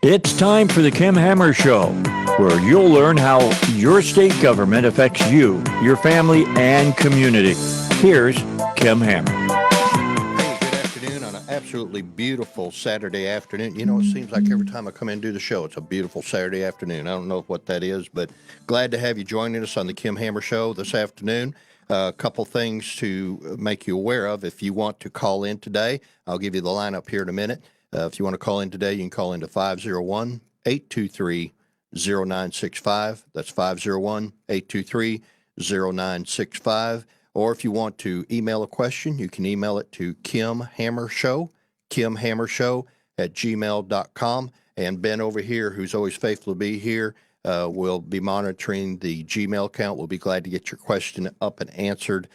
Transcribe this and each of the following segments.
It's time for the Kim Hammer Show, where you'll learn how your state government affects you, your family, and community. Here's Kim Hammer. Hey, good afternoon on an absolutely beautiful Saturday afternoon. You know, it seems like every time I come in and do the show, it's a beautiful Saturday afternoon. I don't know what that is, but glad to have you joining us on the Kim Hammer Show this afternoon. A couple things to make you aware of. If you want to call in today, I'll give you the lineup here in a minute. If you want to call in today, you can call into 501-823-0965. That's 501-823-0965. Or if you want to email a question, you can email it to kimhammershow, kimhammershow@gmail.com. And Ben over here, who's always faithful to be here, will be monitoring the Gmail account. We'll be glad to get your question up and answered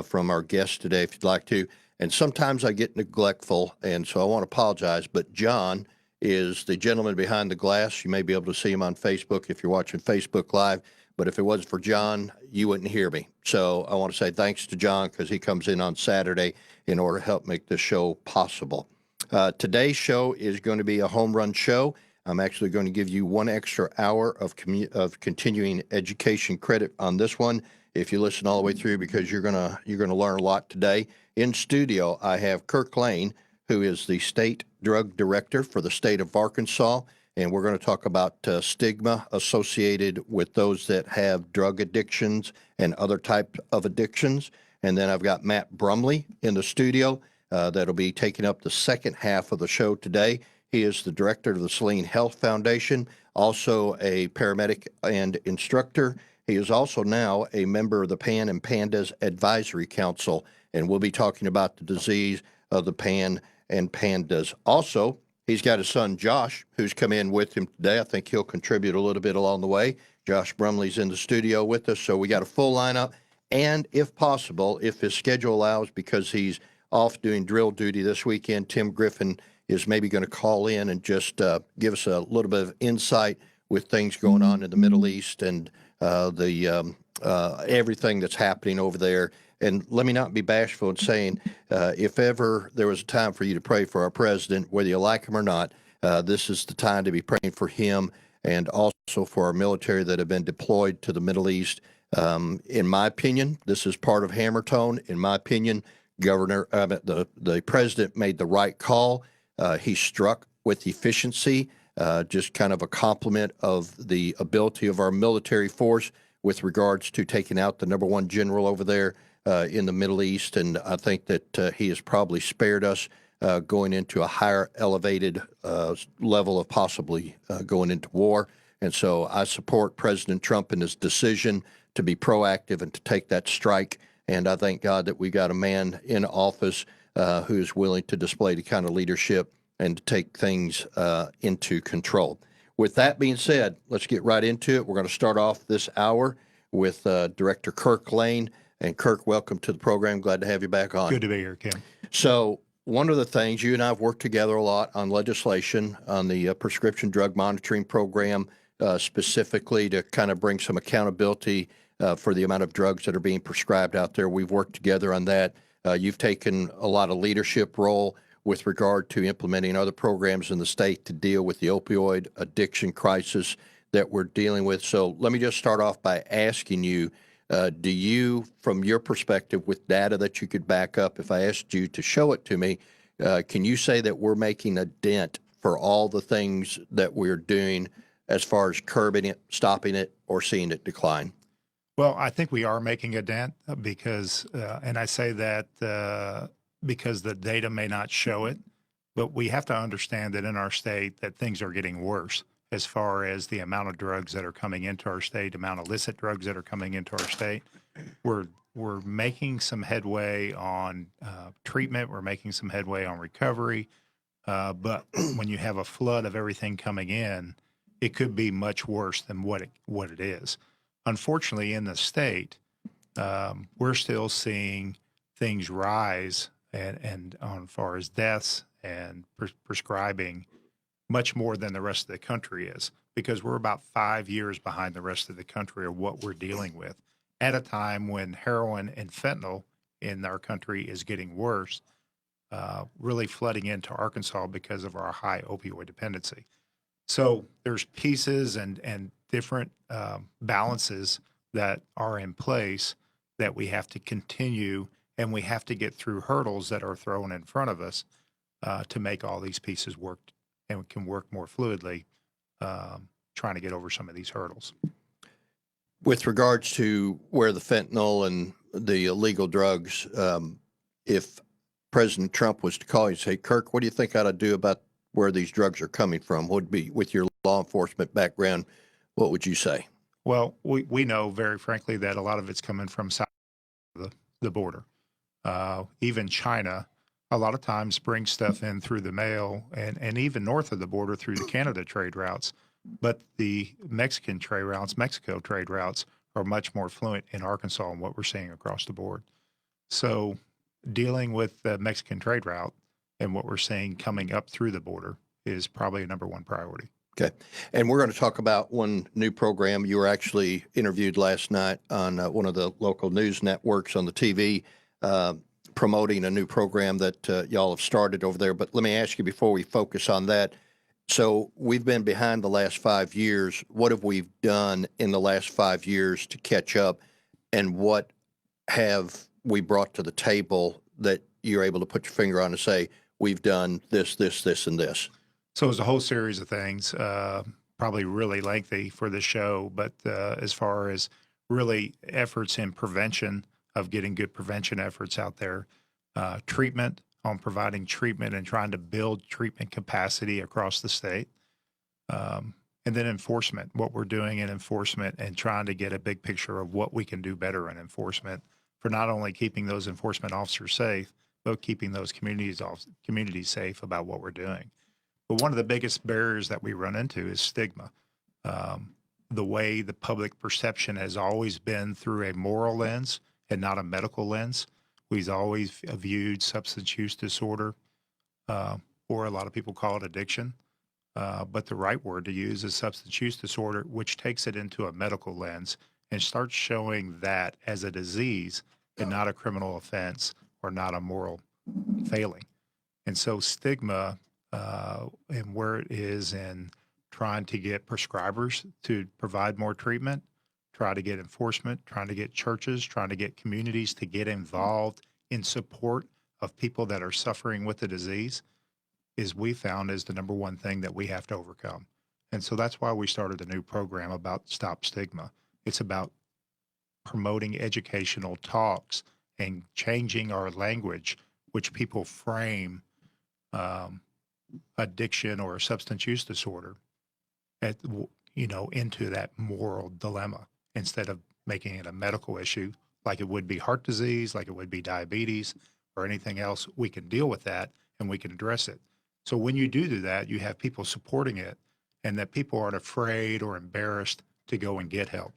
from our guest today if you'd like to. And sometimes I get neglectful, and so I want to apologize, but John is the gentleman behind the glass. You may be able to see him on Facebook if you're watching Facebook Live, but if it wasn't for John, you wouldn't hear me. So I want to say thanks to John because he comes in on Saturday in order to help make this show possible. Today's show is going to be a home run show. I'm actually going to give you one extra hour of continuing education credit on this one if you listen all the way through because you're gonna learn a lot today. In studio, I have Kirk Lane, who is the State Drug Director for the state of Arkansas, and we're going to talk about stigma associated with those that have drug addictions and other types of addictions. And then I've got Matt Brumley in the studio that'll be taking up the second half of the show today. He is the director of the Saline Health Foundation, also a paramedic and instructor. He is also now a member of the PAN and PANDAS Advisory Council, and we'll be talking about the disease of the PAN and PANDAS. Also, he's got his son, Josh, who's come in with him today. I think he'll contribute a little bit along the way. Josh Brumley's in the studio with us, so we got a full lineup. And if possible, if his schedule allows, because he's off doing drill duty this weekend, Tim Griffin is maybe going to call in and just give us a little bit of insight with things going on in the Middle East and everything that's happening over there. And let me not be bashful in saying, if ever there was a time for you to pray for our president, whether you like him or not, this is the time to be praying for him and also for our military that have been deployed to the Middle East. In my opinion, this is part of Hammertone. In my opinion, the president made the right call. He struck with efficiency, just kind of a compliment of the ability of our military force with regards to taking out the number one general over there in the Middle East. And I think that he has probably spared us going into a higher elevated level of possibly going into war. And so I support President Trump in his decision to be proactive and to take that strike. And I thank God that we got a man in office who is willing to display the kind of leadership and to take things into control. With that being said, let's get right into it. We're going to start off this hour with Director Kirk Lane. And Kirk, welcome to the program. Glad to have you back on. Good to be here, Kim. So one of the things, you and I have worked together a lot on legislation, on the prescription drug monitoring program, specifically to kind of bring some accountability for the amount of drugs that are being prescribed out there. We've worked together on that. You've taken a lot of leadership role with regard to implementing other programs in the state to deal with the opioid addiction crisis that we're dealing with. So let me just start off by asking you, do you, from your perspective with data that you could back up, if I asked you to show it to me, can you say that we're making a dent for all the things that we're doing as far as curbing it, stopping it, or seeing it decline? Well, I think we are making a dent because, and I say that because the data may not show it, but we have to understand that in our state that things are getting worse as far as the amount of drugs that are coming into our state, amount of illicit drugs that are coming into our state. We're making some headway on treatment. We're making some headway on recovery. But when you have a flood of everything coming in, it could be much worse than what it is. Unfortunately, in the state, we're still seeing things rise and on far as deaths and prescribing much more than the rest of the country is, because we're about 5 years behind the rest of the country of what we're dealing with at a time when heroin and fentanyl in our country is getting worse, really flooding into Arkansas because of our high opioid dependency. So there's pieces and different balances that are in place that we have to continue, and we have to get through hurdles that are thrown in front of us to make all these pieces work and can work more fluidly, trying to get over some of these hurdles. With regards to where the fentanyl and the illegal drugs, if President Trump was to call you and say, Kirk, what do you think I ought to do about where these drugs are coming from? Would be with your law enforcement background, what would you say? Well, we know very frankly that a lot of it's coming from south of the border. Even China, a lot of times brings stuff in through the mail and even north of the border through the Canada trade routes. But the Mexican trade routes, Mexico trade routes are much more fluent in Arkansas and what we're seeing across the board. So dealing with the Mexican trade route and what we're seeing coming up through the border is probably a number one priority. Okay. And we're going to talk about one new program. You were actually interviewed last night on one of the local news networks on the TV, promoting a new program that y'all have started over there. But let me ask you before we focus on that. So we've been behind the last 5 years. What have we done in the last 5 years to catch up? And what have we brought to the table that you're able to put your finger on and say, we've done this, this, this, and this? So it's a whole series of things, probably really lengthy for the show, but as far as really efforts in prevention of getting good prevention efforts out there, treatment, on providing treatment and trying to build treatment capacity across the state. And then enforcement, what we're doing in enforcement and trying to get a big picture of what we can do better in enforcement for not only keeping those enforcement officers safe, but keeping those communities safe about what we're doing. But one of the biggest barriers that we run into is stigma. The way the public perception has always been through a moral lens and not a medical lens. We've always viewed substance use disorder, or a lot of people call it addiction. But the right word to use is substance use disorder, which takes it into a medical lens and starts showing that as a disease and not a criminal offense or not a moral failing. And so stigma and where it is in trying to get prescribers to provide more treatment, try to get enforcement, trying to get churches, trying to get communities to get involved in support of people that are suffering with the disease is we found is the number one thing that we have to overcome. And so that's why we started a new program about Stop Stigma. It's about promoting educational talks and changing our language, which people frame addiction or substance use disorder into that moral dilemma, instead of making it a medical issue like it would be heart disease, like it would be diabetes or anything else. We can deal with that and we can address it. So when you do that, you have people supporting it and that people aren't afraid or embarrassed to go and get help.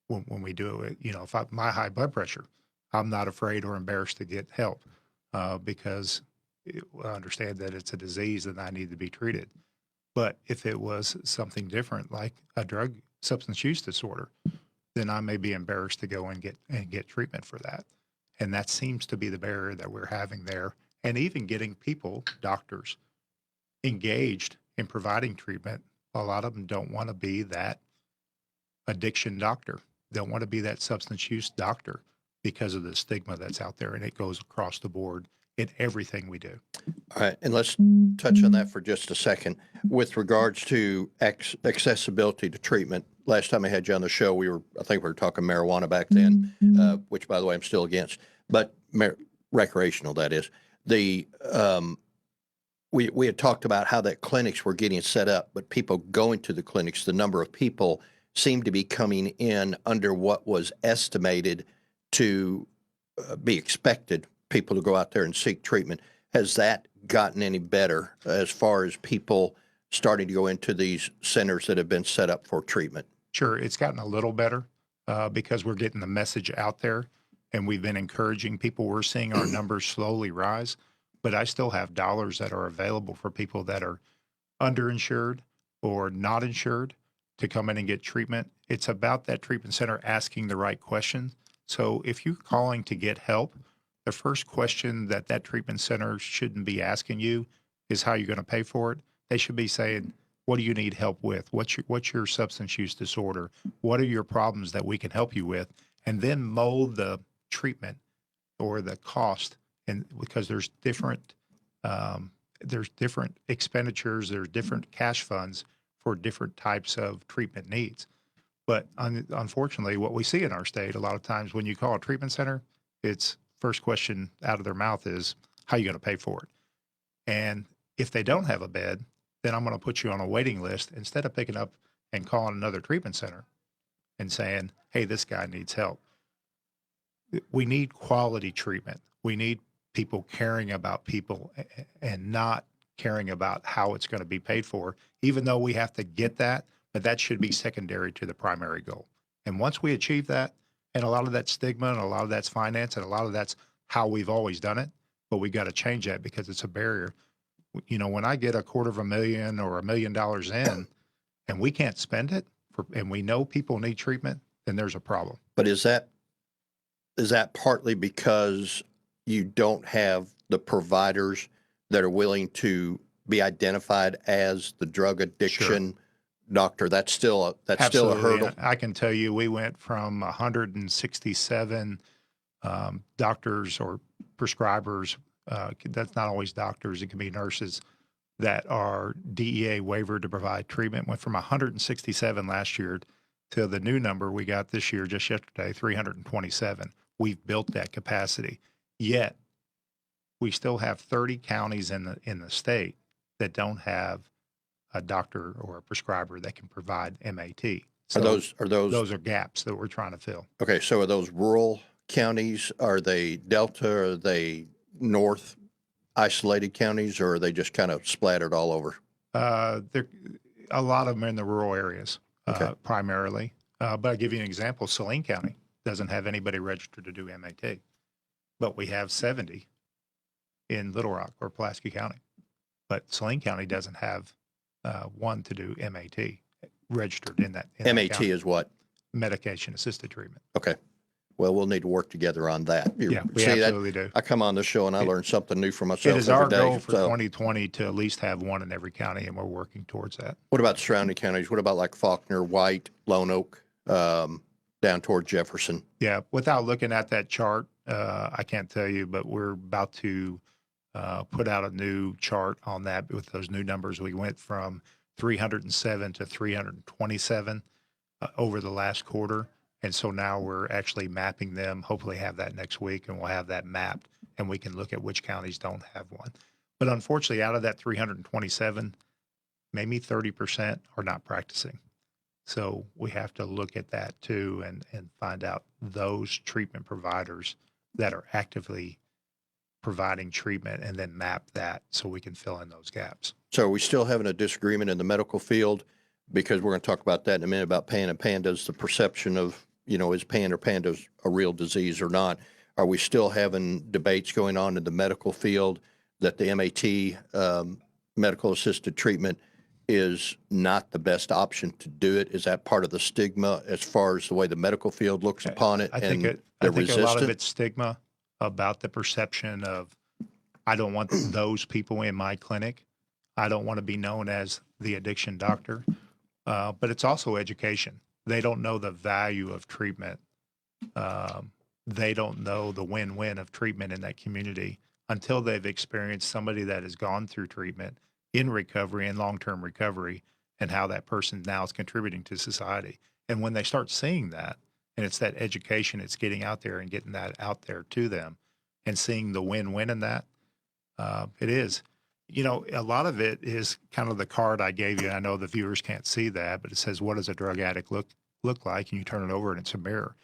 When we do it, if my high blood pressure, I'm not afraid or embarrassed to get help because I understand that it's a disease and I need to be treated. But if it was something different, like a drug substance use disorder, then I may be embarrassed to go and get treatment for that. And that seems to be the barrier that we're having there. And even getting people, doctors, engaged in providing treatment. A lot of them don't want to be that addiction doctor, don't want to be that substance use doctor because of the stigma that's out there. And it goes across the board in everything we do. All right, and let's touch on that for just a second. With regards to accessibility to treatment, last time I had you on the show, I think we were talking marijuana back then, which, by the way, I'm still against, but recreational, that is. We had talked about how that clinics were getting set up, but people going to the clinics, the number of people seemed to be coming in under what was estimated to be expected, people to go out there and seek treatment. Has that gotten any better as far as people starting to go into these centers that have been set up for treatment? Sure, it's gotten a little better because we're getting the message out there and we've been encouraging people. We're seeing our numbers slowly rise, but I still have dollars that are available for people that are underinsured or not insured to come in and get treatment. It's about that treatment center asking the right questions. So if you're calling to get help, the first question that treatment center shouldn't be asking you is how you're going to pay for it. They should be saying, what do you need help with? What's your substance use disorder? What are your problems that we can help you with? And then mold the treatment or the cost. And because there's different expenditures, there's different cash funds for different types of treatment needs. But unfortunately, what we see in our state, a lot of times when you call a treatment center, it's first question out of their mouth is, how are you going to pay for it? And if they don't have a bed, then I'm going to put you on a waiting list instead of picking up and calling another treatment center and saying, hey, this guy needs help. We need quality treatment. We need people caring about people and not caring about how it's going to be paid for, even though we have to get that, but that should be secondary to the primary goal. And once we achieve that, and a lot of that stigma and a lot of that's finance and a lot of that's how we've always done it, but we got to change that because it's a barrier. You know, when I get $250,000 or $1 million in and we can't spend it and we know people need treatment, then there's a problem. But is that partly because you don't have the providers that are willing to be identified as the drug addiction doctor? That's still a hurdle. I can tell you, we went from 167 doctors or prescribers. That's not always doctors; it can be nurses that are DEA waivered to provide treatment. Went from 167 last year to the new number we got this year, just yesterday, 327. We've built that capacity. Yet we still have 30 counties in the state that don't have a doctor or a prescriber that can provide MAT. So those are gaps that we're trying to fill. Okay, so are those rural counties? Are they Delta? Are they north isolated counties, or are they just kind of splattered all over? A lot of them are in the rural areas, primarily. But I'll give you an example. Saline County doesn't have anybody registered to do MAT, but we have 70 in Little Rock or Pulaski County. But Saline County doesn't have one to do MAT registered in that. MAT is what? Medication-assisted treatment. Okay. Well, we'll need to work together on that. Yeah, we absolutely do. I come on this show and I learn something new for myself. It is our goal for 2020 to at least have one in every county, and we're working towards that. What about surrounding counties? What about like Faulkner, White, Lone Oak, down toward Jefferson? Yeah, without looking at that chart, I can't tell you, but we're about to put out a new chart on that with those new numbers. We went from 307 to 327 over the last quarter. And so now we're actually mapping them, hopefully have that next week, and we'll have that mapped, and we can look at which counties don't have one. But unfortunately, out of that 327, maybe 30% are not practicing. So we have to look at that too and find out those treatment providers that are actively providing treatment and then map that so we can fill in those gaps. So are we still having a disagreement in the medical field? Because we're going to talk about that in a minute about PAN and PANDAS, the perception of, is PAN or PANDAS a real disease or not? Are we still having debates going on in the medical field that the MAT, medical assisted treatment, is not the best option to do it? Is that part of the stigma as far as the way the medical field looks upon it? I think a lot of it's stigma about the perception of, I don't want those people in my clinic. I don't want to be known as the addiction doctor. But it's also education. They don't know the value of treatment. They don't know the win-win of treatment in that community until they've experienced somebody that has gone through treatment in recovery and long-term recovery and how that person now is contributing to society. And when they start seeing that, and it's that education, it's getting out there and getting that out there to them and seeing the win-win in that, it is. A lot of it is kind of the card I gave you. I know the viewers can't see that, but it says, what does a drug addict look like? And you turn it over and it's a mirror.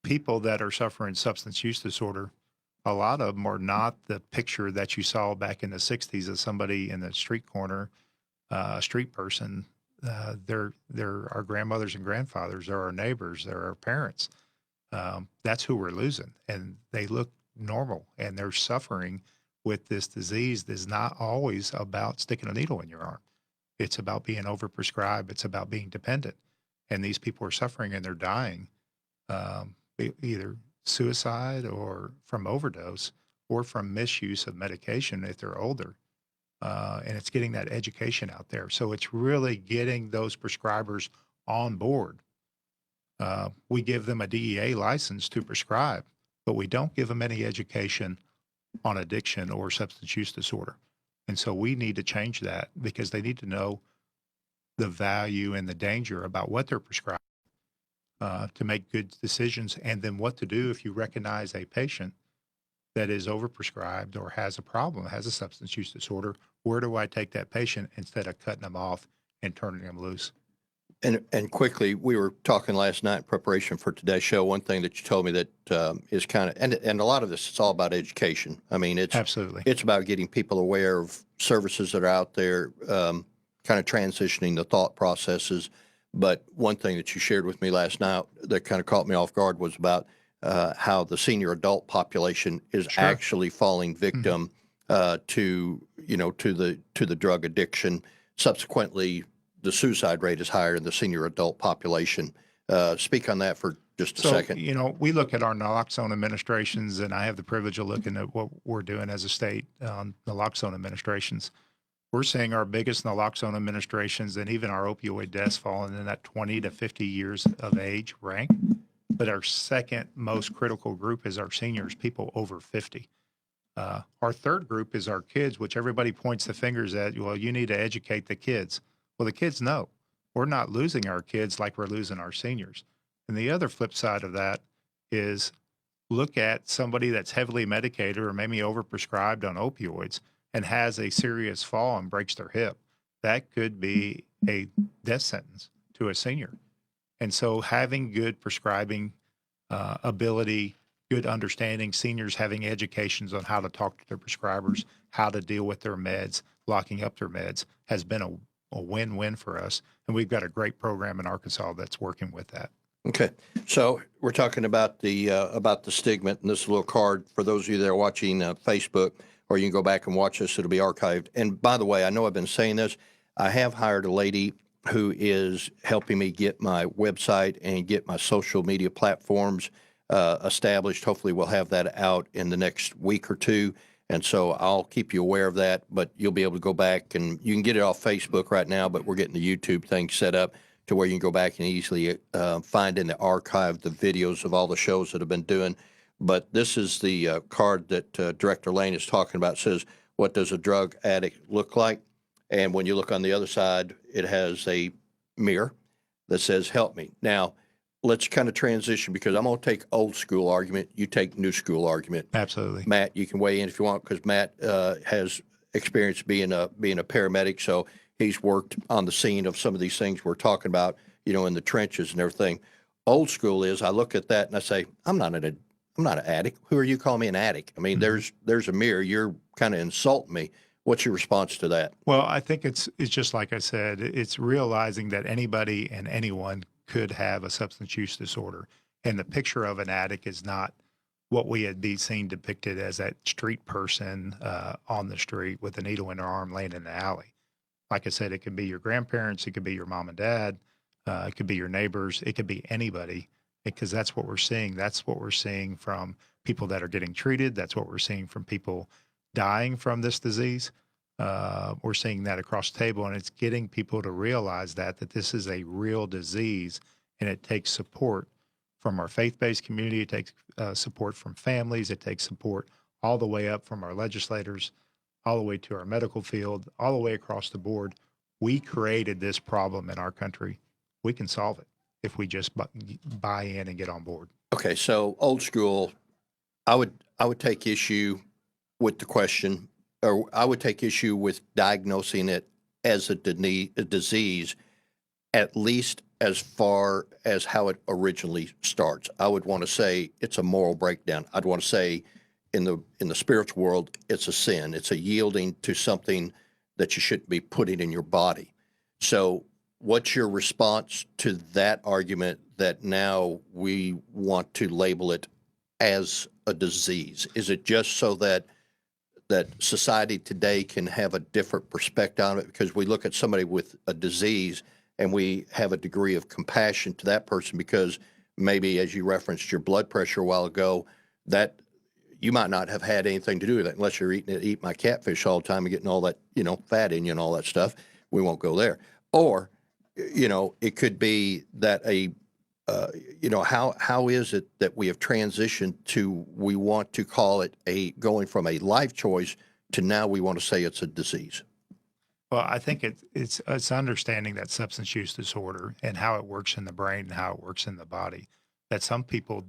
People that are suffering substance use disorder, a lot of them are not the picture that you saw back in the 60s of somebody in the street corner, a street person. They're our grandmothers and grandfathers, they're our neighbors, they're our parents. That's who we're losing. And they look normal and they're suffering with this disease that is not always about sticking a needle in your arm. It's about being overprescribed. It's about being dependent. And these people are suffering and they're dying, either suicide or from overdose or from misuse of medication if they're older. and it's getting that education out there. So it's really getting those prescribers on board. We give them a DEA license to prescribe, but we don't give them any education on addiction or substance use disorder. And so we need to change that because they need to know the value and the danger about what they're prescribing to make good decisions, and then what to do if you recognize a patient that is overprescribed or has a problem, has a substance use disorder. Where do I take that patient instead of cutting them off and turning them loose? And quickly, we were talking last night in preparation for today's show. One thing that you told me that is kind of, and a lot of this, it's all about education. I mean, Absolutely. It's about getting people aware of services that are out there, kind of transitioning the thought processes. But one thing that you shared with me last night that kind of caught me off guard was about how the senior adult population is Sure. actually falling victim to the drug addiction. Subsequently, the suicide rate is higher in the senior adult population. Speak on that for just a second. We look at our naloxone administrations, and I have the privilege of looking at what we're doing as a state on naloxone administrations. We're seeing our biggest naloxone administrations and even our opioid deaths falling in that 20 to 50 years of age rank. But our second most critical group is our seniors, people over 50. Our third group is our kids, which everybody points the fingers at. Well, you need to educate the kids. Well, the kids know. We're not losing our kids like we're losing our seniors. And the other flip side of that is look at somebody that's heavily medicated or maybe overprescribed on opioids and has a serious fall and breaks their hip. That could be a death sentence to a senior. And so having good prescribing ability, good understanding, seniors having educations on how to talk to their prescribers, how to deal with their meds, locking up their meds, has been a win-win for us. And we've got a great program in Arkansas that's working with that. Okay, so we're talking about the stigma, and this little card for those of you that are watching Facebook, or you can go back and watch this. It'll be archived. And by the way, I know I've been saying this. I have hired a lady who is helping me get my website and get my social media platforms established. Hopefully, we'll have that out in the next week or two. And so I'll keep you aware of that, but you'll be able to go back and you can get it off Facebook right now, but we're getting the YouTube thing set up to where you can go back and easily find in the archive the videos of all the shows that have been doing. But this is the card that Director Lane is talking about. It says, what does a drug addict look like? And when you look on the other side, it has a mirror that says, help me. Now, let's kind of transition because I'm going to take old school argument. You take new school argument. Absolutely. Matt, you can weigh in if you want because Matt has experience being a paramedic. So he's worked on the scene of some of these things we're talking about, in the trenches and everything. Old school is I look at that and I say, I'm not an addict. Who are you calling me an addict? I mean, there's a mirror. You're kind of insulting me. What's your response to that? Well, I think it's just like I said, it's realizing that anybody and anyone could have a substance use disorder. And the picture of an addict is not what we had seen depicted as that street person on the street with a needle in their arm laying in the alley. Like I said, it could be your grandparents, it could be your mom and dad, it could be your neighbors, it could be anybody, because that's what we're seeing. That's what we're seeing from people that are getting treated. That's what we're seeing from people dying from this disease. We're seeing that across the table, and it's getting people to realize that this is a real disease, and it takes support from our faith-based community. It takes support from families. It takes support all the way up from our legislators, all the way to our medical field, all the way across the board. We created this problem in our country. We can solve it if we just buy in and get on board. Okay, so old school, I would take issue with the question, or I would take issue with diagnosing it as a disease, at least as far as how it originally starts. I would want to say it's a moral breakdown. I'd want to say in the spiritual world, it's a sin. It's a yielding to something that you shouldn't be putting in your body. So what's your response to that argument that now we want to label it as a disease? Is it just so that society today can have a different perspective on it? Because we look at somebody with a disease and we have a degree of compassion to that person because maybe, as you referenced your blood pressure a while ago, that you might not have had anything to do with it unless you're eating my catfish all the time and getting all that, fat in you and all that stuff. We won't go there. Or, it could be that how is it that we have transitioned to, we want to call it going from a life choice to now we want to say it's a disease? Well, I think it's understanding that substance use disorder and how it works in the brain and how it works in the body, that some people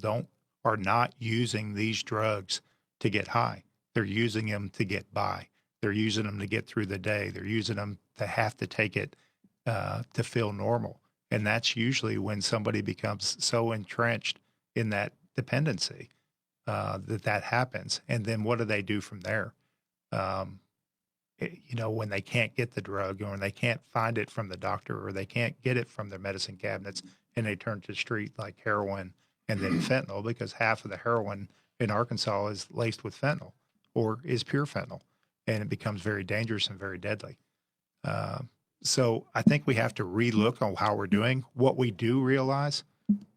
are not using these drugs to get high. They're using them to get by. They're using them to get through the day. They're using them to have to take it to feel normal. And that's usually when somebody becomes so entrenched in that dependency that happens. And then what do they do from there? When they can't get the drug or when they can't find it from the doctor or they can't get it from their medicine cabinets and they turn to the street like heroin and then fentanyl, because half of the heroin in Arkansas is laced with fentanyl or is pure fentanyl, and it becomes very dangerous and very deadly. So I think we have to relook on how we're doing. What we do realize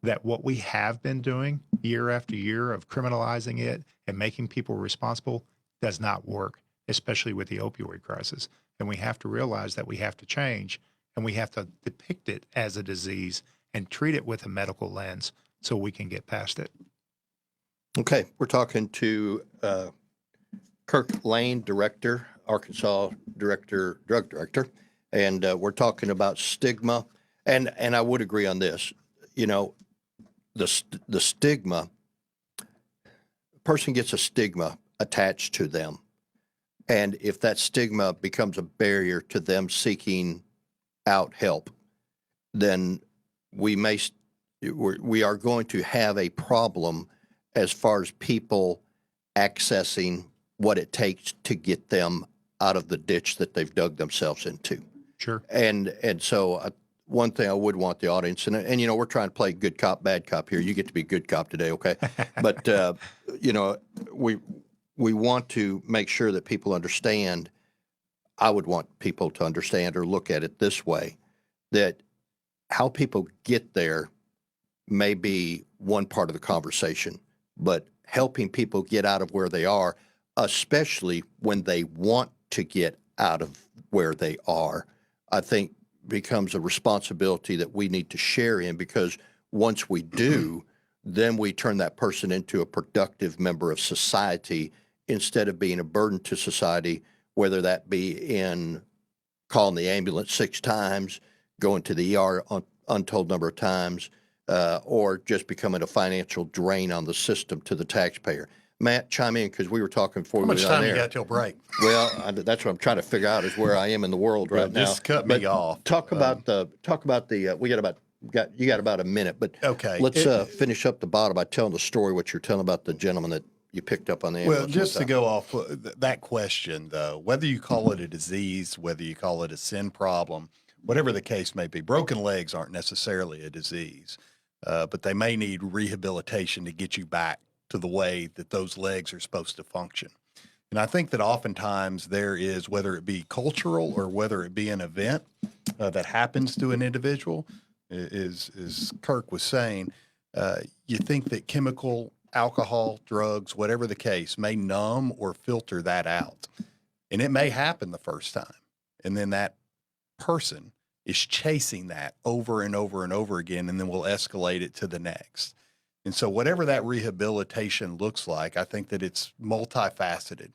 that what we have been doing year after year of criminalizing it and making people responsible does not work, especially with the opioid crisis. And we have to realize that we have to change, and we have to depict it as a disease and treat it with a medical lens so we can get past it. Okay, we're talking to Kirk Lane, Director, Arkansas Drug Director, and we're talking about stigma. And I would agree on this. The stigma, a person gets a stigma attached to them. And if that stigma becomes a barrier to them seeking out help, then we are going to have a problem as far as people accessing what it takes to get them out of the ditch that they've dug themselves into. Sure. And so one thing I would want the audience, and we're trying to play good cop, bad cop here. You get to be good cop today, okay? But, we want to make sure that people understand. I would want people to understand or look at it this way, that how people get there may be one part of the conversation, but helping people get out of where they are, especially when they want to get out of where they are, I think becomes a responsibility that we need to share in, because once we do, then we turn that person into a productive member of society instead of being a burden to society, whether that be in calling the ambulance 6 times, going to the ER untold number of times, or just becoming a financial drain on the system to the taxpayer. Matt, chime in, because we were talking before we were on there. How much time you got till break? Well, that's what I'm trying to figure out, is where I am in the world right now. Just cut me off. Talk about the. You got about a minute, but okay. Let's finish up the bottom by telling the story, what you're telling about the gentleman that you picked up on the ambulance. Well, just to go off that question, though, whether you call it a disease, whether you call it a sin problem, whatever the case may be, broken legs aren't necessarily a disease, but they may need rehabilitation to get you back to the way that those legs are supposed to function. And I think that oftentimes there is, whether it be cultural or whether it be an event that happens to an individual, as Kirk was saying, you think that chemical, alcohol, drugs, whatever the case, may numb or filter that out. And it may happen the first time. And then that person is chasing that over and over and over again, and then we'll escalate it to the next. And so whatever that rehabilitation looks like, I think that it's multifaceted.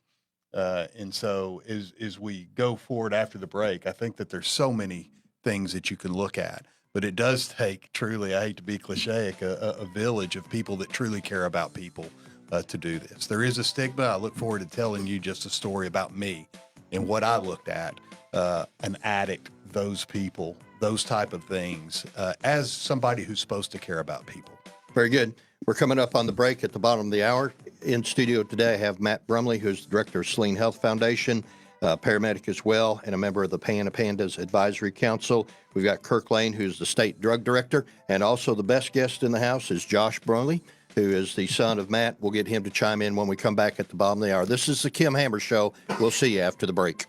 And so as we go forward after the break, I think that there's so many things that you can look at. But it does take, truly, I hate to be cliche, a village of people that truly care about people to do this. There is a stigma. I look forward to telling you just a story about me and what I looked at, an addict, those people, those type of things, as somebody who's supposed to care about people. Very good. We're coming up on the break at the bottom of the hour. In studio today, I have Matt Brumley, who's the director of Saline Health Foundation, paramedic as well, and a member of the PANDAS Advisory Council. We've got Kirk Lane, who's the state drug director, and also the best guest in the house is Josh Brumley, who is the son of Matt. We'll get him to chime in when we come back at the bottom of the hour. This is the Kim Hammer Show. We'll see you after the break.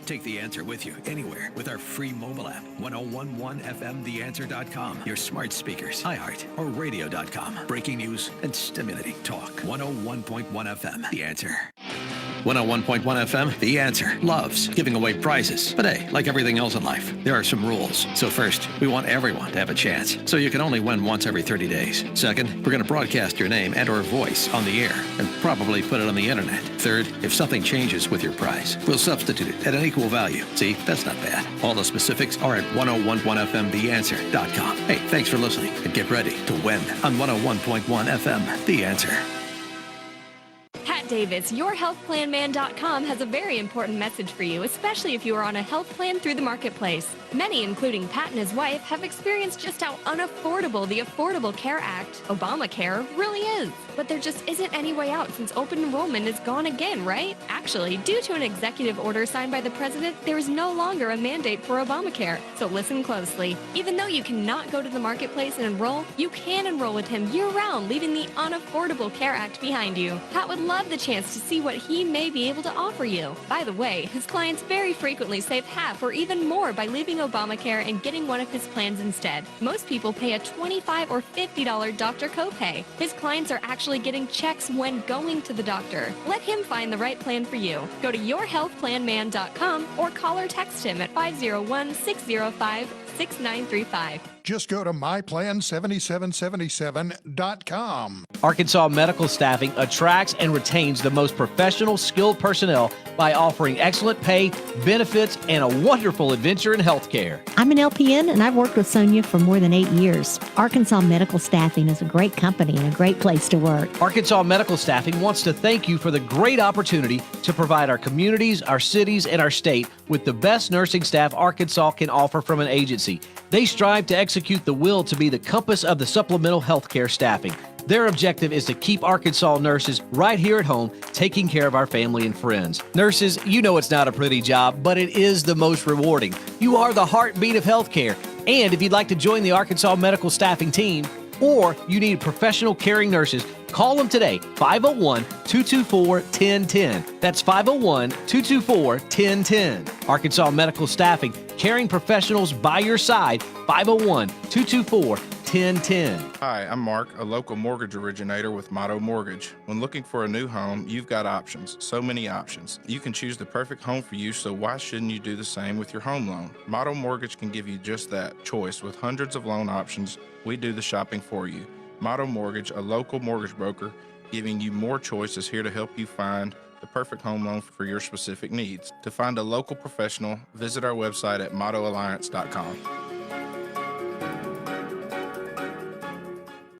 Take The Answer with you anywhere with our free mobile app, 1011FMTheAnswer.com, your smart speakers, iHeart, or radio.com. Breaking news and stimulating talk. 101.1 FM, The Answer. 101.1 FM, The Answer loves giving away prizes. But hey, like everything else in life, there are some rules. So first, we want everyone to have a chance. So you can only win once every 30 days. Second, we're going to broadcast your name and or voice on the air and probably put it on the internet. Third, if something changes with your prize, we'll substitute it at an equal value. See, that's not bad. All the specifics are at 1011FMTheAnswer.com. Hey, thanks for listening and get ready to win on 101.1 FM, The Answer. Pat Davis, yourhealthplanman.com has a very important message for you, especially if you are on a health plan through the marketplace. Many, including Pat and his wife, have experienced just how unaffordable the Affordable Care Act, Obamacare, really is. But there just isn't any way out since open enrollment is gone again, right? Actually, due to an executive order signed by the president, there is no longer a mandate for Obamacare. So listen closely. Even though you cannot go to the marketplace and enroll, you can enroll with him year-round, leaving the Unaffordable Care Act behind you. Pat would love the chance to see what he may be able to offer you. By the way, his clients very frequently save half or even more by leaving Obamacare and getting one of his plans instead. Most people pay a $25 or $50 doctor copay. His clients are actually getting checks when going to the doctor. Let him find the right plan for you. Go to yourhealthplanman.com or call or text him at 501-605-6935. Just go to myplan7777.com. Arkansas Medical Staffing attracts and retains the most professional, skilled personnel by offering excellent pay, benefits, and a wonderful adventure in healthcare. I'm an LPN, and I've worked with Sonia for more than 8 years. Arkansas Medical Staffing is a great company and a great place to work. Arkansas Medical Staffing wants to thank you for the great opportunity to provide our communities, our cities, and our state with the best nursing staff Arkansas can offer from an agency. They strive to execute the will to be the compass of the supplemental healthcare staffing. Their objective is to keep Arkansas nurses right here at home, taking care of our family and friends. Nurses, you know it's not a pretty job, but it is the most rewarding. You are the heartbeat of healthcare. And if you'd like to join the Arkansas Medical Staffing team, or you need professional caring nurses, call them today, 501-224-1010. That's 501-224-1010. Arkansas Medical Staffing, caring professionals by your side, 501-224-1010. Hi, I'm Mark, a local mortgage originator with Motto Mortgage. When looking for a new home, you've got options, so many options. You can choose the perfect home for you, so why shouldn't you do the same with your home loan? Motto Mortgage can give you just that choice with hundreds of loan options. We do the shopping for you. Motto Mortgage, a local mortgage broker, giving you more choices, here to help you find the perfect home loan for your specific needs. To find a local professional, visit our website at mottoalliance.com.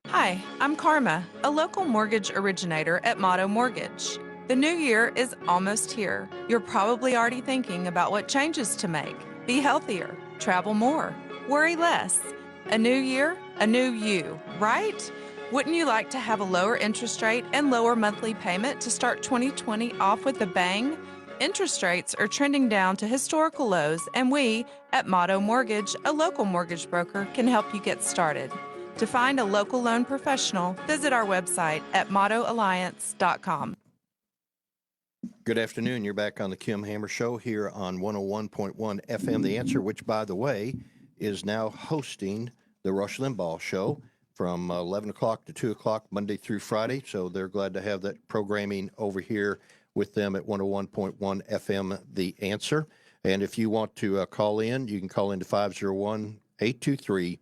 Hi, I'm Karma, a local mortgage originator at Motto Mortgage. The new year is almost here. You're probably already thinking about what changes to make. Be healthier, travel more, worry less. A new year, a new you, right? Wouldn't you like to have a lower interest rate and lower monthly payment to start 2020 off with a bang? Interest rates are trending down to historical lows, and we, at Motto Mortgage, a local mortgage broker, can help you get started. To find a local loan professional, visit our website at mottoalliance.com. Good afternoon. You're back on the Kim Hammer Show here on 101.1 FM The Answer, which, by the way, is now hosting the Rush Limbaugh Show from 11 o'clock to 2 o'clock Monday through Friday. So they're glad to have that programming over here with them at 101.1 FM The Answer. And if you want to call in, you can call into 501-823-0965,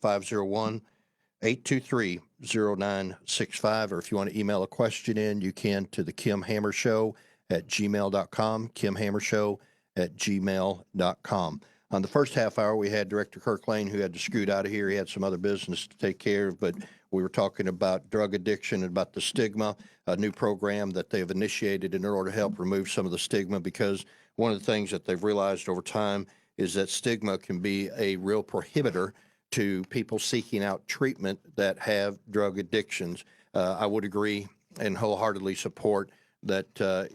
501-823-0965. Or if you want to email a question in, you can to the Kim Hammer Show at gmail.com, kimhammershow@gmail.com. On the first half hour, we had Director Kirk Lane, who had to scoot out of here. He had some other business to take care of, but we were talking about drug addiction and about the stigma, a new program that they've initiated in order to help remove some of the stigma, because one of the things that they've realized over time is that stigma can be a real prohibitor to people seeking out treatment that have drug addictions. I would agree and wholeheartedly support that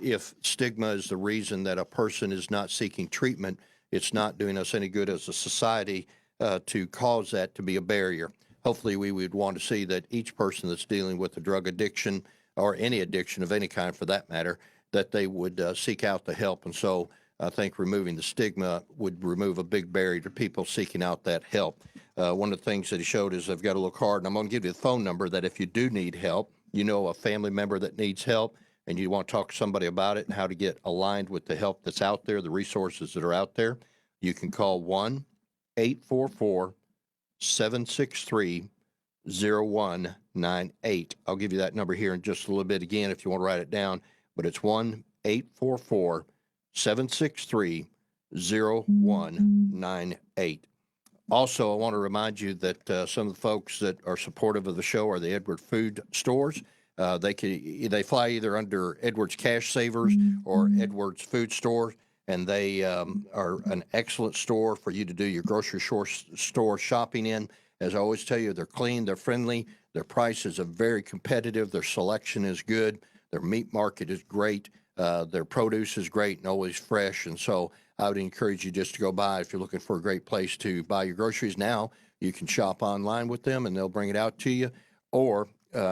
if stigma is the reason that a person is not seeking treatment, it's not doing us any good as a society to cause that to be a barrier. Hopefully, we would want to see that each person that's dealing with a drug addiction or any addiction of any kind for that matter that they would seek out the help. And so I think removing the stigma would remove a big barrier to people seeking out that help. One of the things that he showed is I've got a little card, and I'm going to give you the phone number that if you do need help, you know a family member that needs help, and you want to talk to somebody about it and how to get aligned with the help that's out there, the resources that are out there, you can call 1-844-763-0198. I'll give you that number here in just a little bit again if you want to write it down, but it's 1-844-763-0198. Also, I want to remind you that some of the folks that are supportive of the show are the Edward Food Stores. They fly either under Edwards Cash Savers or Edwards Food Store, and they are an excellent store for you to do your grocery store shopping in. As I always tell you, they're clean, they're friendly, their prices are very competitive, their selection is good, their meat market is great, their produce is great and always fresh. And so I would encourage you just to go by if you're looking for a great place to buy your groceries. Now you can shop online with them and they'll bring it out to you, or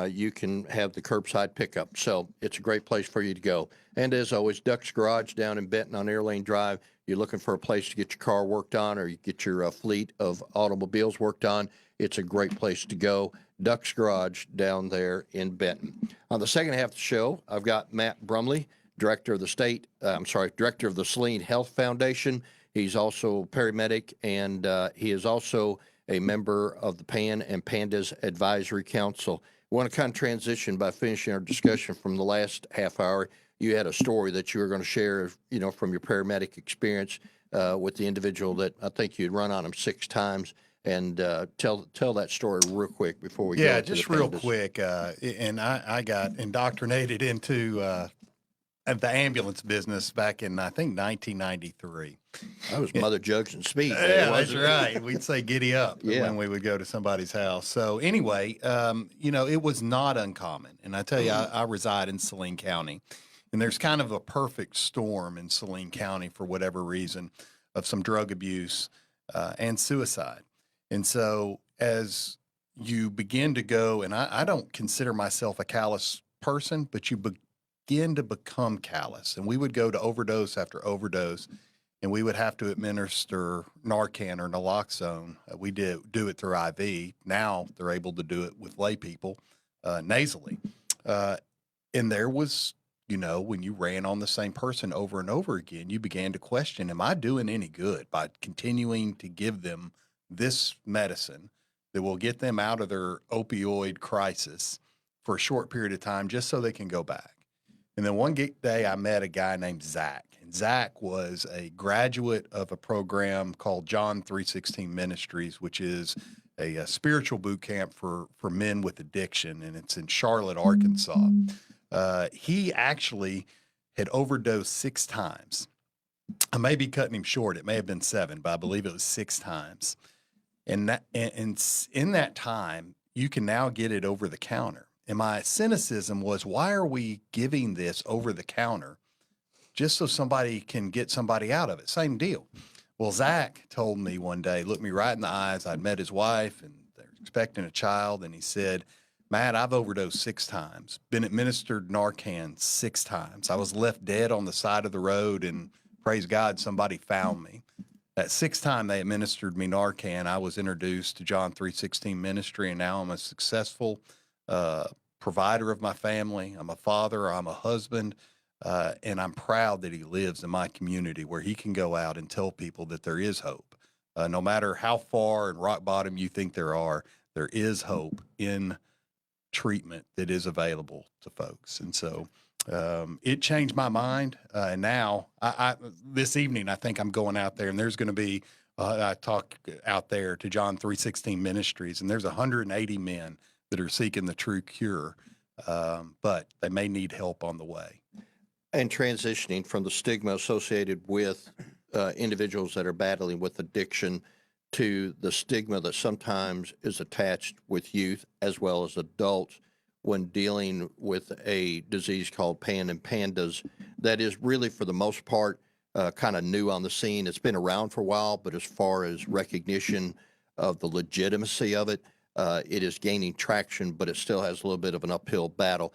you can have the curbside pickup. So it's a great place for you to go. And as always, Duck's Garage down in Benton on Air Lane Drive. You're looking for a place to get your car worked on, or you get your fleet of automobiles worked on. It's a great place to go. Duck's Garage down there in Benton. On the second half of the show, I've got Matt Brumley, Director of the Saline Health Foundation. He's also a paramedic, and he is also a member of the PAN and PANDAS Advisory Council. We want to kind of transition by finishing our discussion from the last half hour. You had a story that you were going to share, from your paramedic experience with the individual that I think you'd run on him 6 times. And tell that story real quick before we go. Yeah, just real quick. And I got indoctrinated into the ambulance business back in, I think, 1993. That was Mother Jugs and Speed. Yeah, that's right. We'd say giddy up when we would go to somebody's house. So anyway, it was not uncommon. And I tell you, I reside in Saline County, and there's kind of a perfect storm in Saline County for whatever reason of some drug abuse and suicide. And so as you begin to go, and I don't consider myself a callous person, but you begin to become callous. And we would go to overdose after overdose, and we would have to administer Narcan or naloxone. We do it through IV. Now they're able to do it with lay people nasally. And there was, when you ran on the same person over and over again, you began to question, am I doing any good by continuing to give them this medicine that will get them out of their opioid crisis for a short period of time just so they can go back? And then one day I met a guy named Zach. And Zach was a graduate of a program called John 3:16 Ministries, which is a spiritual boot camp for men with addiction, and it's in Charlotte, Arkansas. He actually had overdosed 6 times. I may be cutting him short. It may have been 7, but I believe it was 6 times. And in that time, you can now get it over the counter. And my cynicism was, why are we giving this over the counter just so somebody can get somebody out of it? Same deal. Well, Zach told me one day, looked me right in the eyes. I'd met his wife, and they're expecting a child. And he said, Matt, I've overdosed 6 times, been administered Narcan 6 times. I was left dead on the side of the road, and praise God, somebody found me. That 6th time they administered me Narcan, I was introduced to John 3:16 ministry, and now I'm a successful provider of my family. I'm a father, I'm a husband, and I'm proud that he lives in my community where he can go out and tell people that there is hope. No matter how far and rock bottom you think there is hope in treatment that is available to folks. And so it changed my mind. And now this evening, I think I'm going out there, and there's going to be, I talk out there to John 3:16 Ministries, and there's 180 men that are seeking the true cure, but they may need help on the way. And transitioning from the stigma associated with individuals that are battling with addiction to the stigma that sometimes is attached with youth as well as adults when dealing with a disease called PAN and PANDAS that is really, for the most part, kind of new on the scene. It's been around for a while, but as far as recognition of the legitimacy of it, it is gaining traction, but it still has a little bit of an uphill battle.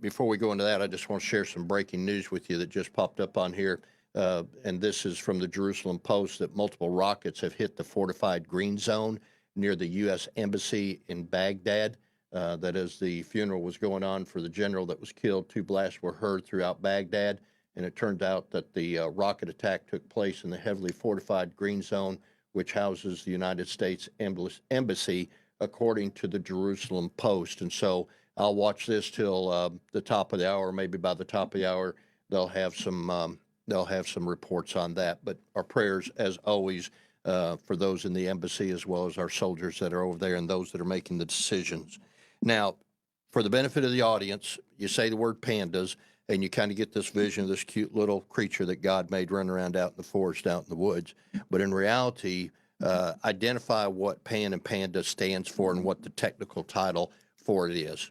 Before we go into that, I just want to share some breaking news with you that just popped up on here. And this is from the Jerusalem Post, that multiple rockets have hit the fortified green zone near the U.S. Embassy in Baghdad. That as the funeral was going on for the general that was killed, 2 blasts were heard throughout Baghdad. And it turned out that the rocket attack took place in the heavily fortified green zone, which houses the United States Embassy, according to the Jerusalem Post. And so I'll watch this till the top of the hour. Maybe by the top of the hour, they'll have some reports on that. But our prayers, as always, for those in the embassy, as well as our soldiers that are over there and those that are making the decisions. Now, for the benefit of the audience, you say the word pandas, and you kind of get this vision of this cute little creature that God made running around out in the forest, out in the woods. But in reality, identify what PAN and PANDAS stands for and what the technical title for it is.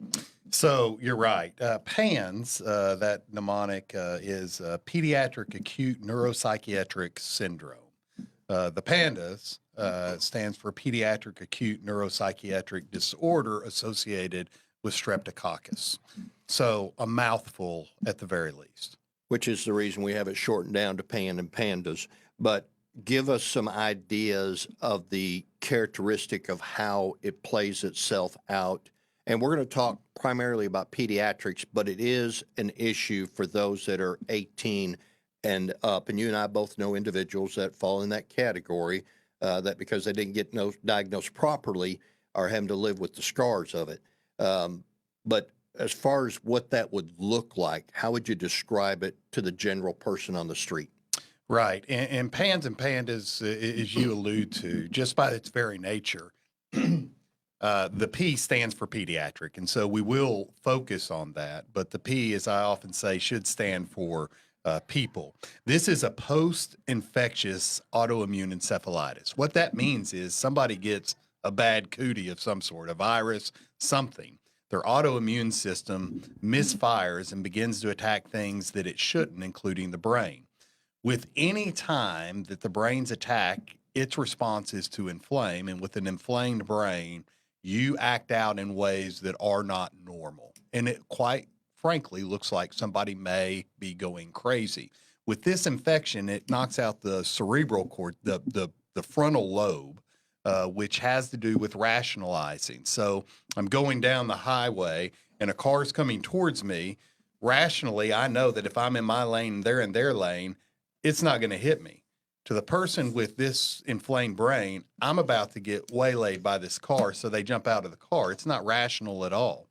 So you're right. PANS, that mnemonic is Pediatric Acute Neuropsychiatric Syndrome. The PANDAS stands for Pediatric Acute Neuropsychiatric Disorder Associated with Streptococcus. So a mouthful at the very least. Which is the reason we have it shortened down to PAN and PANDAS. But give us some ideas of the characteristic of how it plays itself out. And we're going to talk primarily about pediatrics, but it is an issue for those that are 18 and up. And you and I both know individuals that fall in that category, that because they didn't get diagnosed properly are having to live with the scars of it. But as far as what that would look like, how would you describe it to the general person on the street? Right. And PANS and PANDAS, as you allude to, just by its very nature, the P stands for pediatric. And so we will focus on that. But the P, as I often say, should stand for people. This is a post-infectious autoimmune encephalitis. What that means is somebody gets a bad cootie of some sort, a virus, something. Their autoimmune system misfires and begins to attack things that it shouldn't, including the brain. With any time that the brain's attacked, its response is to inflame. And with an inflamed brain, you act out in ways that are not normal. And it quite frankly looks like somebody may be going crazy. With this infection, it knocks out the cerebral cortex, the frontal lobe, which has to do with rationalizing. So I'm going down the highway and a car's coming towards me. Rationally, I know that if I'm in my lane and they're in their lane, it's not going to hit me. To the person with this inflamed brain, I'm about to get waylaid by this car, so they jump out of the car. It's not rational at all.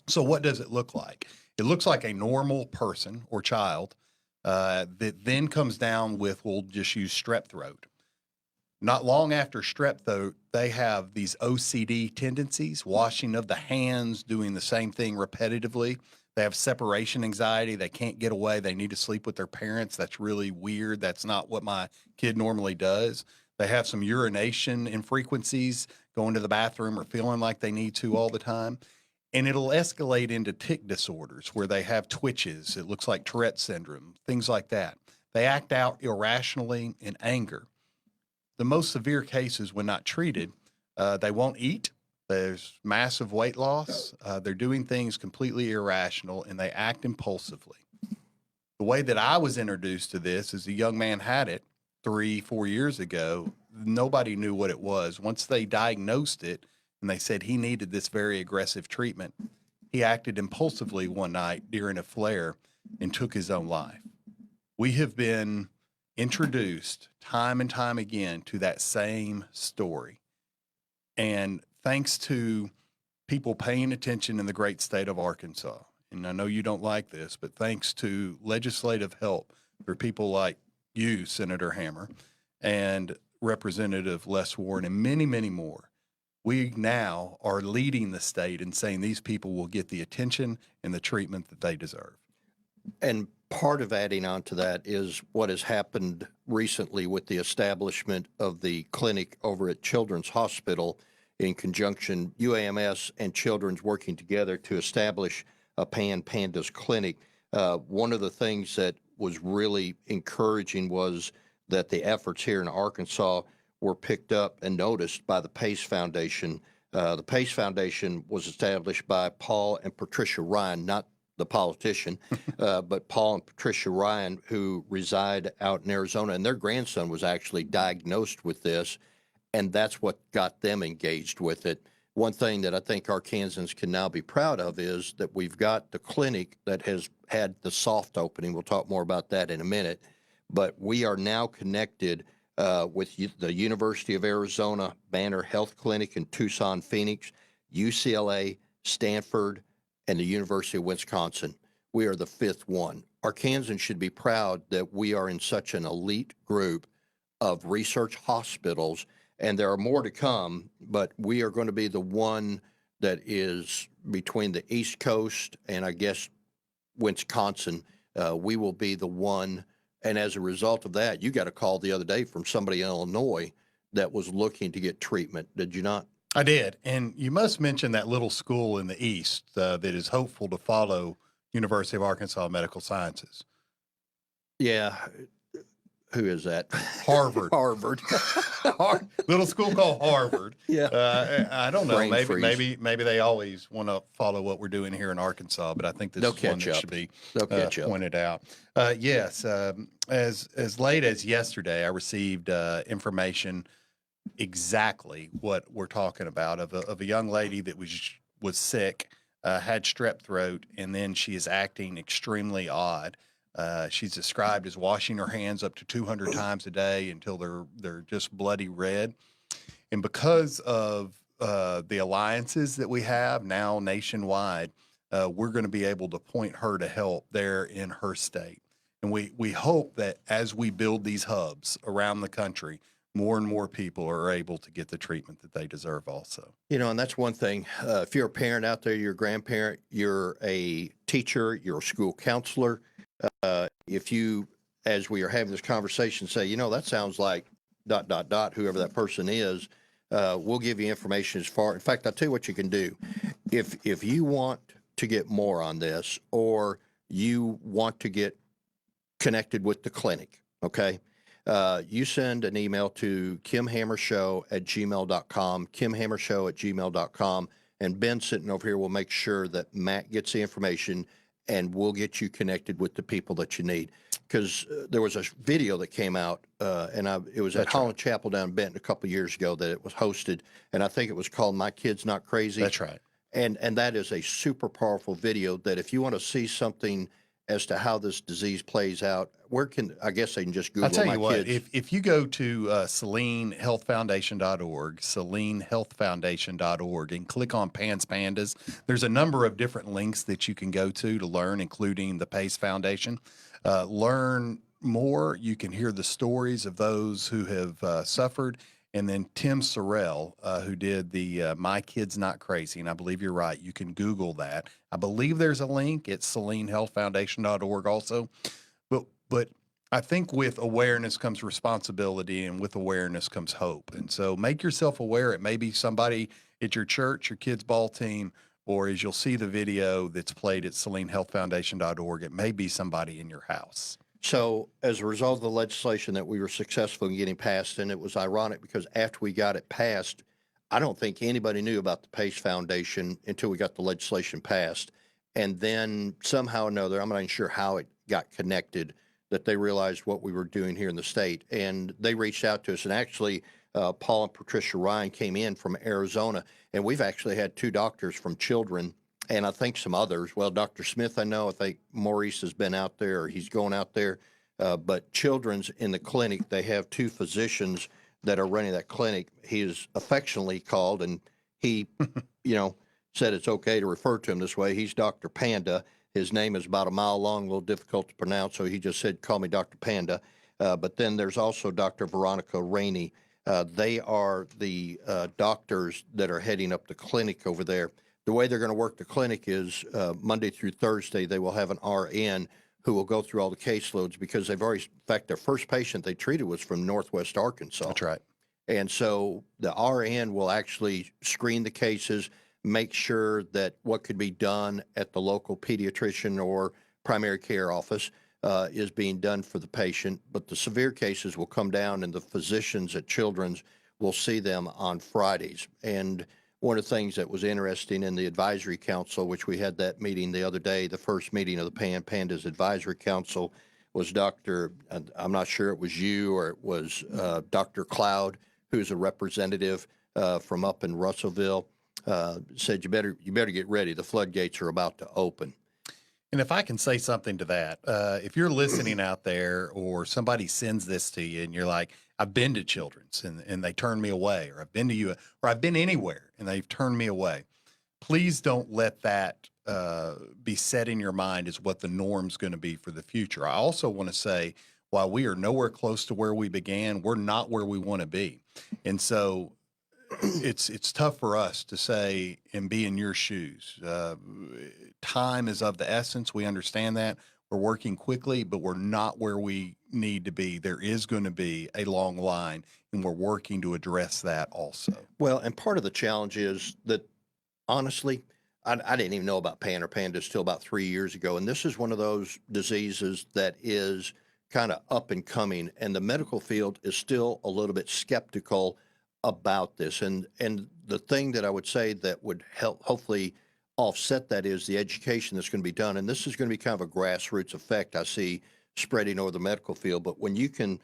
So what does it look like? It looks like a normal person or child that then comes down with, we'll just use strep throat. Not long after strep throat, they have these OCD tendencies, washing of the hands, doing the same thing repetitively. They have separation anxiety. They can't get away. They need to sleep with their parents. That's really weird. That's not what my kid normally does. They have some urination infrequencies, going to the bathroom or feeling like they need to all the time. And it'll escalate into tic disorders where they have twitches. It looks like Tourette syndrome, things like that. They act out irrationally in anger. The most severe cases, when not treated, they won't eat. There's massive weight loss. They're doing things completely irrational, and they act impulsively. The way that I was introduced to this is a young man had it 3-4 years ago. Nobody knew what it was. Once they diagnosed it and they said he needed this very aggressive treatment, he acted impulsively one night during a flare and took his own life. We have been introduced time and time again to that same story. And thanks to people paying attention in the great state of Arkansas, and I know you don't like this, but thanks to legislative help for people like you, Senator Hammer, and Representative Les Warren, and many, many more, we now are leading the state and saying these people will get the attention and the treatment that they deserve. And part of adding on to that is what has happened recently with the establishment of the clinic over at Children's Hospital in conjunction, UAMS and Children's working together to establish a PANDAS clinic. One of the things that was really encouraging was that the efforts here in Arkansas were picked up and noticed by the PACE Foundation, The PACE Foundation was established by Paul and Patricia Ryan, not the politician, but Paul and Patricia Ryan, who reside out in Arizona, and their grandson was actually diagnosed with this, and that's what got them engaged with it. One thing that I think Arkansans can now be proud of is that we've got the clinic that has had the soft opening. We'll talk more about that in a minute, but we are now connected with the University of Arizona Banner Health Clinic in Tucson, Phoenix, UCLA, Stanford, and the University of Wisconsin. We are the fifth one. Arkansans should be proud that we are in such an elite group of research hospitals, and there are more to come, but we are going to be the one that is between the East Coast and I guess Wisconsin. We will be the one. And as a result of that, you got a call the other day from somebody in Illinois that was looking to get treatment. Did you not? I did. And you must mention that little school in the East that is hopeful to follow University of Arkansas Medical Sciences. Yeah. Who is that? Harvard. Harvard. Little school called Harvard. Yeah. I don't know. Brain Maybe freeze. they always want to follow what we're doing here in Arkansas, but I think this They'll is one catch that up. should be They'll catch up. pointed out. Yes. As late as yesterday, I received information exactly what we're talking about of a young lady that was sick, had strep throat, and then she is acting extremely odd. She's described as washing her hands up to 200 times a day until they're just bloody red. And because of the alliances that we have now nationwide, we're going to be able to point her to help there in her state. And we hope that as we build these hubs around the country, more and more people are able to get the treatment that they deserve also. You know, and that's one thing. If you're a parent out there, you're a grandparent, you're a teacher, you're a school counselor, if you, as we are having this conversation, say, you know, that sounds like ... whoever that person is, we'll give you information as far. In fact, I'll tell you what you can do. If you want to get more on this, or you want to get connected with the clinic, okay, you send an email to kimhammershow@gmail.com, kimhammershow@gmail.com, and Ben sitting over here will make sure that Matt gets the information, and we'll get you connected with the people that you need. Because there was a video that came out, and it was at Holland Chapel down in Benton a couple of years ago that it was hosted, and I think it was called My Kid's Not Crazy. That's right. And that is a super powerful video that if you want to see something as to how this disease plays out, I guess they can just Google I'll tell My you what, Kids. if you go to salinehealthfoundation.org, salinehealthfoundation.org, and click on PANDAS, there's a number of different links that you can go to learn, including the PACE Foundation. Learn more. You can hear the stories of those who have suffered. And then Tim Sorrell, who did the My Kid's Not Crazy, and I believe you're right. You can Google that. I believe there's a link at salinehealthfoundation.org also. But I think with awareness comes responsibility, and with awareness comes hope. And so make yourself aware. It may be somebody at your church, your kids' ball team, or as you'll see the video that's played at salinehealthfoundation.org, it may be somebody in your house. So as a result of the legislation that we were successful in getting passed, and it was ironic because after we got it passed, I don't think anybody knew about the PACE Foundation until we got the legislation passed. And then somehow or another, I'm not even sure how it got connected, that they realized what we were doing here in the state. And they reached out to us. And actually, Paul and Patricia Ryan came in from Arizona. And we've actually had 2 doctors from Children, and I think some others. Well, Dr. Smith, I know. I think Maurice has been out there, or he's going out there. But Children's in the clinic, they have 2 physicians that are running that clinic. He is affectionately called, and he, said it's okay to refer to him this way. He's Dr. Panda. His name is about a mile long, a little difficult to pronounce, so he just said, call me Dr. Panda. But then there's also Dr. Veronica Rainey. They are the doctors that are heading up the clinic over there. The way they're going to work the clinic is Monday through Thursday, they will have an RN who will go through all the caseloads, because they've already, in fact, their first patient they treated was from Northwest Arkansas. That's right. And so the RN will actually screen the cases, make sure that what could be done at the local pediatrician or primary care office is being done for the patient. But the severe cases will come down, and the physicians at Children's will see them on Fridays. And one of the things that was interesting in the advisory council, which we had that meeting the other day, the first meeting of the PANDAS advisory council, was I'm not sure it was you or it was Dr. Cloud, who's a representative from up in Russellville, said you better get ready. The floodgates are about to open. And if I can say something to that, if you're listening out there or somebody sends this to you and you're like, I've been to Children's and they turned me away, or I've been to you, or I've been anywhere and they've turned me away, please don't let that be set in your mind as what the norm's going to be for the future. I also want to say, while we are nowhere close to where we began, we're not where we want to be. And so it's tough for us to say and be in your shoes. Time is of the essence. We understand that. We're working quickly, but we're not where we need to be. There is going to be a long line, and we're working to address that also. Well, and part of the challenge is that, honestly, I didn't even know about PANDAS till about 3 years ago, and this is one of those diseases that is kind of up and coming, and the medical field is still a little bit skeptical about this. And the thing that I would say that would help hopefully offset that is the education that's going to be done. And this is going to be kind of a grassroots effect I see spreading over the medical field. But when you can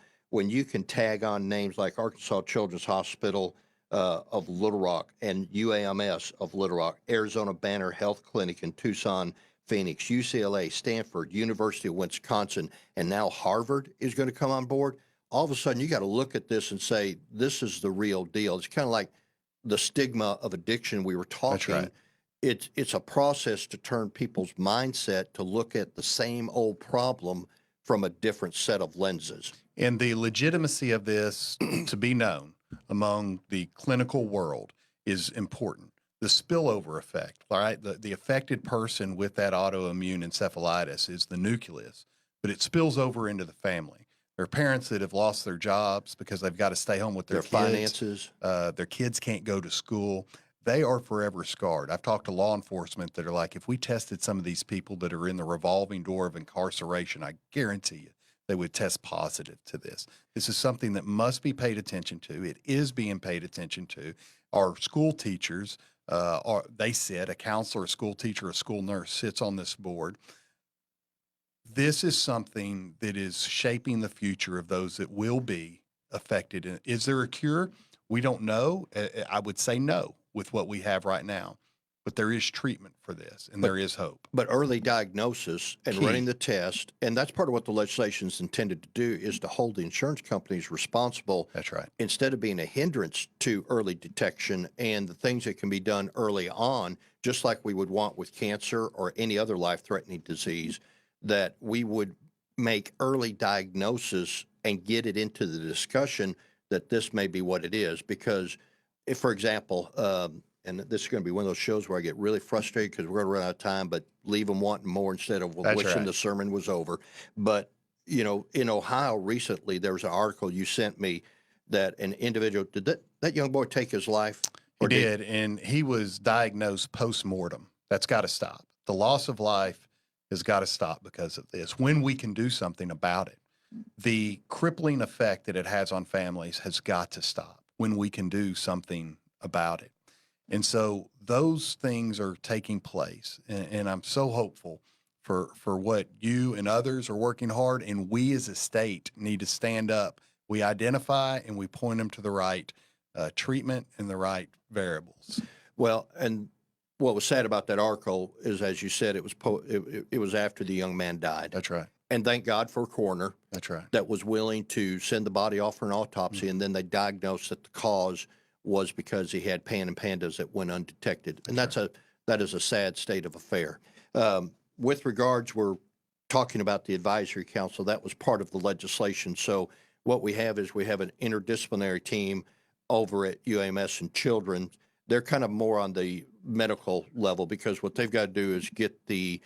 tag on names like Arkansas Children's Hospital of Little Rock and UAMS of Little Rock, Arizona Banner Health Clinic in Tucson, Phoenix, UCLA, Stanford, University of Wisconsin, and now Harvard is going to come on board, all of a sudden you got to look at this and say, this is the real deal. It's kind of like the stigma of addiction we were talking. That's right. It's a process to turn people's mindset to look at the same old problem from a different set of lenses. And the legitimacy of this to be known among the clinical world is important. The spillover effect, all right? The affected person with that autoimmune encephalitis is the nucleus, but it spills over into the family. There are parents that have lost their jobs because they've got to stay home with their kids. Finances. Their kids can't go to school. They are forever scarred. I've talked to law enforcement that are like, if we tested some of these people that are in the revolving door of incarceration, I guarantee you they would test positive to this. This is something that must be paid attention to. It is being paid attention to. Our school teachers, a counselor, a school teacher, a school nurse sits on this board. This is something that is shaping the future of those that will be affected. Is there a cure? We don't know. I would say no with what we have right now, but there is treatment for this and there is hope. But early diagnosis and Key. running the test, and that's part of what the legislation is intended to do, is to hold the insurance companies responsible. That's right. Instead of being a hindrance to early detection and the things that can be done early on, just like we would want with cancer or any other life-threatening disease, that we would make early diagnosis and get it into the discussion that this may be what it is. Because if, for example, and this is going to be one of those shows where I get really frustrated because we're going to run out of time, but leave them wanting more instead of wishing the sermon was over. But, you know, in Ohio recently, there was an article you sent me that an individual, did that young boy take his life? He did, and he was diagnosed post-mortem. That's got to stop. The loss of life has got to stop because of this. When we can do something about it, the crippling effect that it has on families has got to stop when we can do something about it. And so those things are taking place, and I'm so hopeful for what you and others are working hard, and we as a state need to stand up. We identify and we point them to the right treatment and the right variables. Well, and what was sad about that article is, as you said, it was after the young man died. That's right. And thank God for a coroner. That's right. That was willing to send the body off for an autopsy, and then they diagnosed that the cause was because he had PANDAS that went undetected. And that is a sad state of affair. With regards, we're talking about the advisory council. That was part of the legislation. So what we have is we have an interdisciplinary team over at UAMS and Children. They're kind of more on the medical level because what they've got to do is get the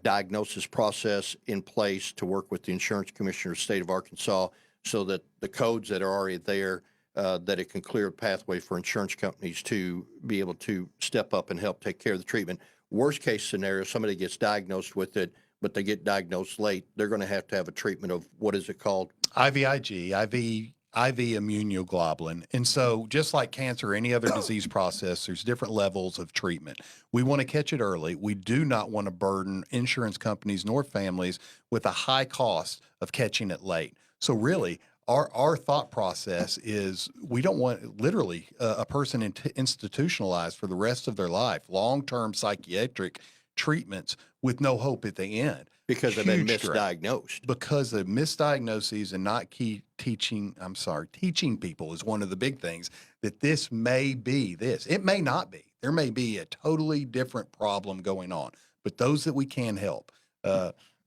diagnosis process in place to work with the insurance commissioner of the state of Arkansas so that the codes that are already there, that it can clear a pathway for insurance companies to be able to step up and help take care of the treatment. Worst case scenario, somebody gets diagnosed with it, but they get diagnosed late. They're going to have a treatment of, what is it called? IVIG, IV IV immunoglobulin. And so just like cancer, any other disease process, there's different levels of treatment. We want to catch it early. We do not want to burden insurance companies nor families with a high cost of catching it late. So really, our thought process is we don't want literally a person institutionalized for the rest of their life, long-term psychiatric treatments with no hope at the end. Because they've been Huge drain. misdiagnosed. Because of misdiagnoses and not teaching people is one of the big things, that this may be this. It may not be. There may be a totally different problem going on, but those that we can help.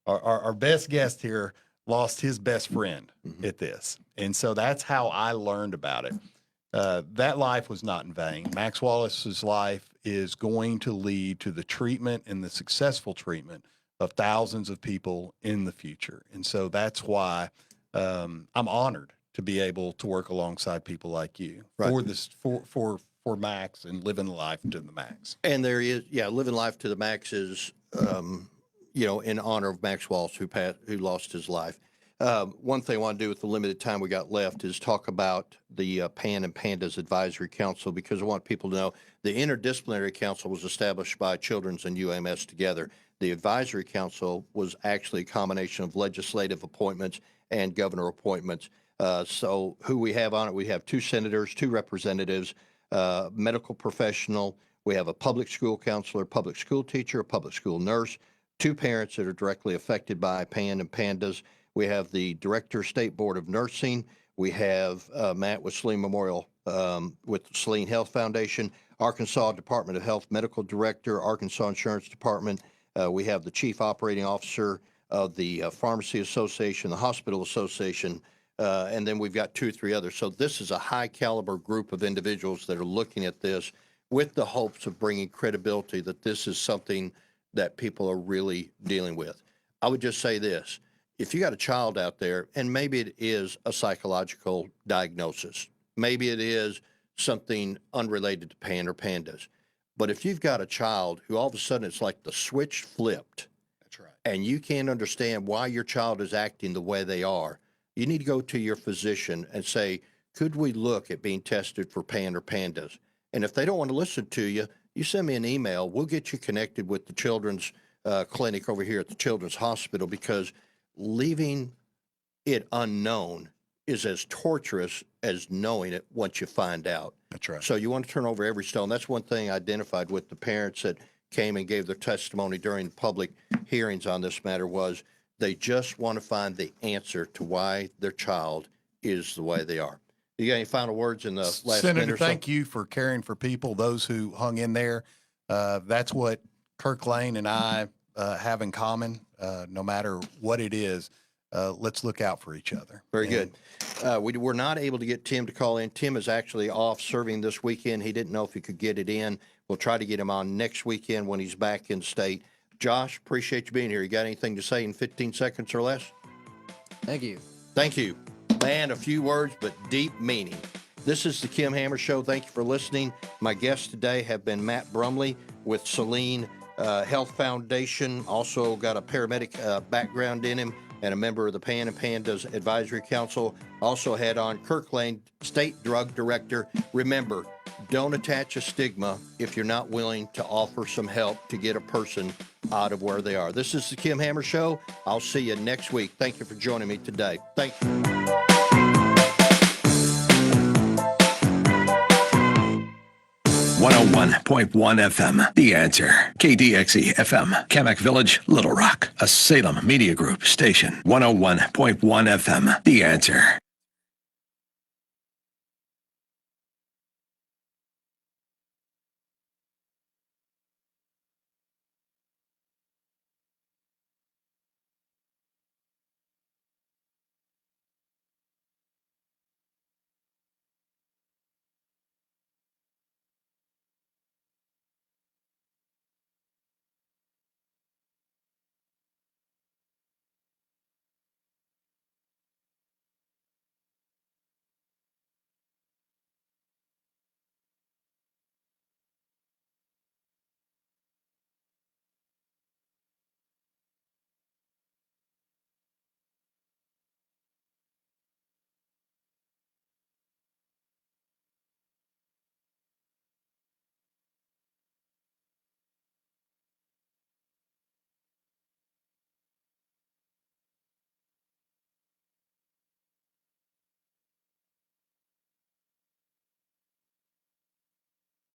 Our best guest here lost his best friend at this. And so that's how I learned about it. That life was not in vain. Max Wallace's life is going to lead to the treatment and the successful treatment of thousands of people in the future. And so that's why I'm honored to be able to work alongside people like you for this, for Max and living life to the max. And there is, living life to the max is, in honor of Max Wallace, who lost his life. One thing I want to do with the limited time we got left is talk about the PAN and PANDAS Advisory Council, because I want people to know the Interdisciplinary Council was established by Children's and UMS together. The Advisory Council was actually a combination of legislative appointments and governor appointments. So who we have on it, we have 2 senators, 2 representatives, medical professional. We have a public school counselor, public school teacher, a public school nurse, 2 parents that are directly affected by PAN and PANDAS. We have the Director, State Board of Nursing. We have Matt with Saline Memorial, with Saline Health Foundation, Arkansas Department of Health Medical Director, Arkansas Insurance Department. We have the Chief Operating Officer of the Pharmacy Association, the Hospital Association, and then we've got 2 or 3 others. So this is a high caliber group of individuals that are looking at this with the hopes of bringing credibility that this is something that people are really dealing with. I would just say this. If you got a child out there, and maybe it is a psychological diagnosis, maybe it is something unrelated to PAN or PANDAS, but if you've got a child who all of a sudden it's like the switch flipped, That's right. and you can't understand why your child is acting the way they are, you need to go to your physician and say, could we look at being tested for PAN or PANDAS? And if they don't want to listen to you, you send me an email. We'll get you connected with the children's clinic over here at the Children's Hospital, because leaving it unknown is as torturous as knowing it once you find out. That's right. So you want to turn over every stone. That's one thing I identified with the parents that came and gave their testimony during the public hearings on this matter, was they just want to find the answer to why their child is the way they are. You got any final words in the last Senator, minute or so? thank you for caring for people, those who hung in there. That's what Kirk Lane and I have in common. No matter what it is, let's look out for each other. Very good. We were not able to get Tim to call in. Tim is actually off serving this weekend. He didn't know if he could get it in. We'll try to get him on next weekend when he's back in state. Josh, appreciate you being here. You got anything to say in 15 seconds or less? Thank you. Thank you. Man, a few words, but deep meaning. This is the Kim Hammer Show. Thank you for listening. My guests today have been Matt Brumley with Saline Health Foundation, also got a paramedic background in him, and a member of the PAN and PANDAS Advisory Council. Also had on Kirk Lane, State Drug Director. Remember, don't attach a stigma if you're not willing to offer some help to get a person out of where they are. This is the Kim Hammer Show. I'll see you next week. Thank you for joining me today. Thank you. 101.1 FM, The Answer. KDXE FM, Kamak Village, Little Rock. A Salem Media Group station. 101.1 FM, The Answer.